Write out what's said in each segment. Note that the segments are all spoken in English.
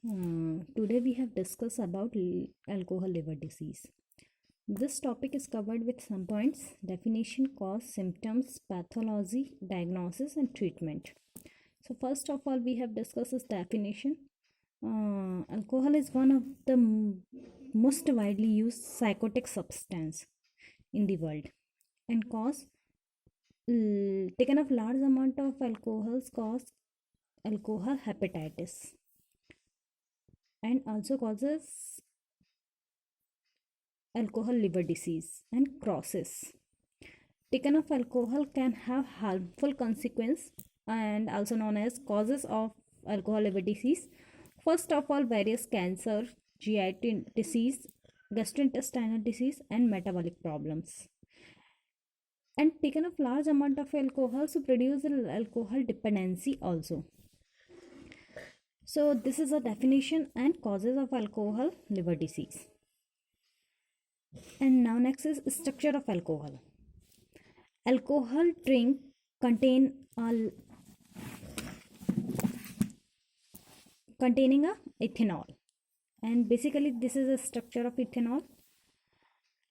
Today we have discussed about alcohol liver disease. This topic is covered with some points: definition, cause, symptoms, pathology, diagnosis, and treatment. So first of all, we have discussed this definition. Alcohol is one of the most widely used psychotic substance in the world, and taken of large amount of alcohols cause alcohol hepatitis and also causes alcohol liver disease and cirrhosis. Taken of alcohol can have harmful consequence and also known as causes of alcohol liver disease. First of all, various cancer, GI disease, gastrointestinal disease, and metabolic problems. And taken of large amount of alcohol so produce alcohol dependency also. So this is a definition and causes of alcohol liver disease. And now next is structure of alcohol. Alcohol drink containing a ethanol, and basically this is a structure of ethanol.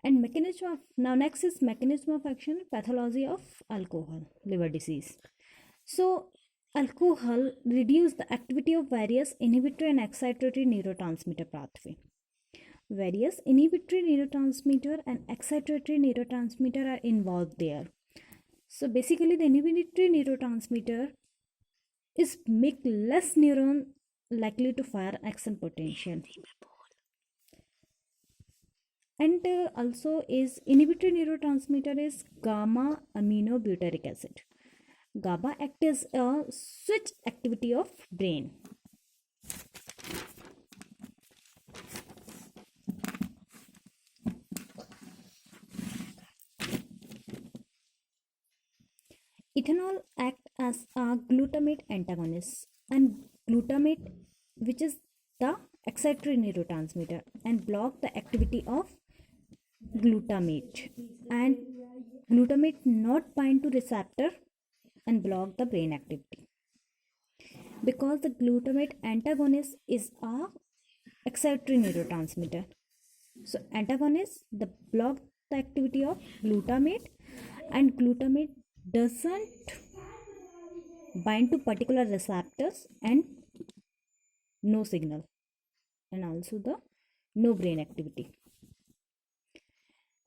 And mechanism of next is mechanism of action, pathology of alcohol liver disease. So alcohol reduce the activity of various inhibitory and excitatory neurotransmitter pathway. Various inhibitory neurotransmitter and excitatory neurotransmitter are involved there. So basically the inhibitory neurotransmitter is make less neuron likely to fire action potential, and also is inhibitory neurotransmitter is gamma aminobutyric acid. GABA act as a switch activity of brain. Ethanol act as a glutamate antagonist, and glutamate, which is the excitatory neurotransmitter, and block the activity of glutamate, and glutamate not bind to receptor and block the brain activity, because the glutamate antagonist is a excitatory neurotransmitter. So antagonist the block the activity of glutamate, and glutamate doesn't bind to particular receptors and no signal, and also the no brain activity.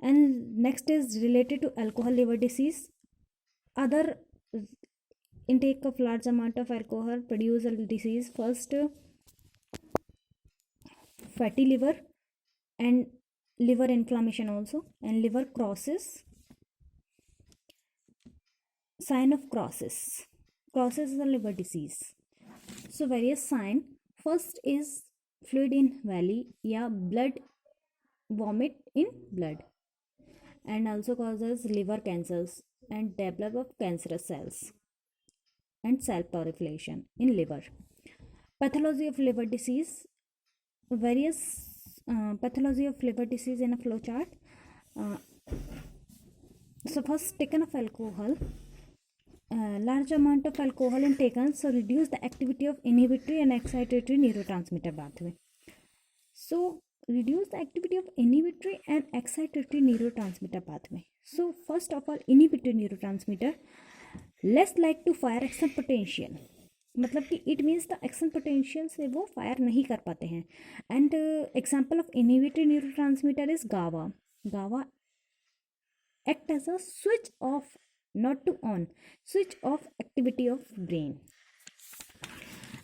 And next is related to alcohol liver disease. Other intake of large amount of alcohol produce a disease. First, fatty liver and liver inflammation also, and liver crosses. Sign of crosses is a liver disease. So various sign. First is fluid in belly, yeah, blood, vomit in blood, and also causes liver cancers and develop of cancerous cells and cell proliferation in liver. Pathology of liver disease. Various pathology of liver disease in a flowchart. So first, taken of alcohol, large amount of alcohol in taken so reduce the activity of inhibitory and excitatory neurotransmitter pathway. So reduce the activity of inhibitory and excitatory neurotransmitter pathway. So first of all, inhibitory neurotransmitter less like to fire action potential, मतलब कि it means the action potential से वो fire नहीं कर पाते हैं. And example of inhibitory neurotransmitter is गावा. गावा act as a switch off, not to on, switch off activity of brain.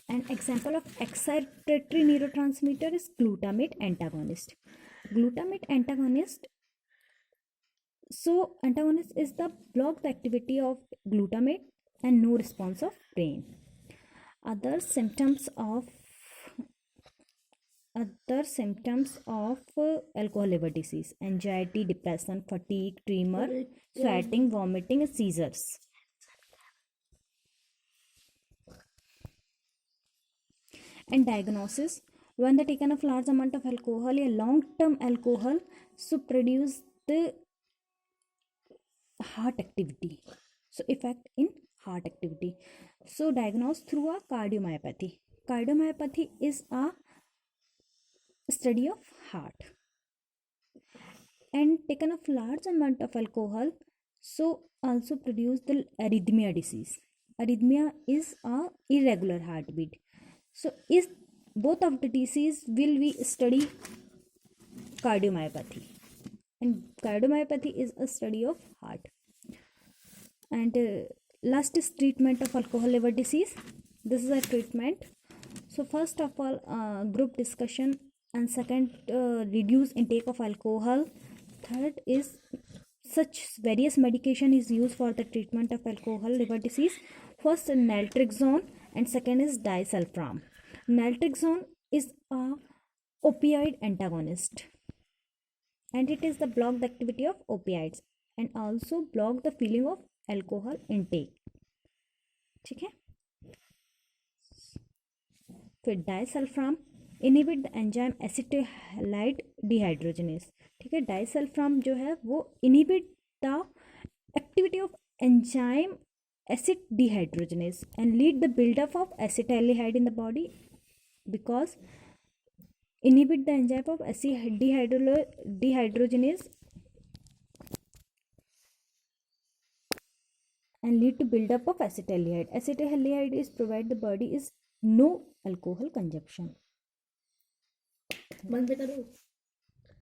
An example of excitatory neurotransmitter is glutamate antagonist. Glutamate antagonist, so antagonist is the block the activity of glutamate and no response of brain. Other symptoms of alcohol liver disease: anxiety, depression, fatigue, tremor, sweating, vomiting, seizures. And diagnosis: when the taken of large amount of alcohol, a long term alcohol so produce the heart activity, so effect in heart activity. So diagnosed through a cardiomyopathy. Cardiomyopathy is a study of heart. And taken of large amount of alcohol so also produce the arrhythmia disease. Arrhythmia is a irregular heartbeat. So is both of the disease will we study cardiomyopathy, and cardiomyopathy is a study of heart. And last is treatment of alcohol liver disease. This is a treatment. So first of all, group discussion, and second, reduce intake of alcohol. Third is such various medication is used for the treatment of alcohol liver disease. First, naltrexone, and second is disulfiram. Naltrexone is a opioid antagonist, and it is the block the activity of opioids and also block the feeling of alcohol intake. ठीक है. फिर डाइसल्फ्राम inhibit the enzyme एसिटाइलहाइड dehydrogenase. ठीक है, डाइसल्फ्राम जो है वो inhibit the activity of enzyme acid dehydrogenase and lead the buildup of acetaldehyde in the body, because inhibit the enzyme of acid dehydrogenase and lead to buildup of acetaldehyde. Acetaldehyde is provide the body is no alcohol consumption. बंद करो.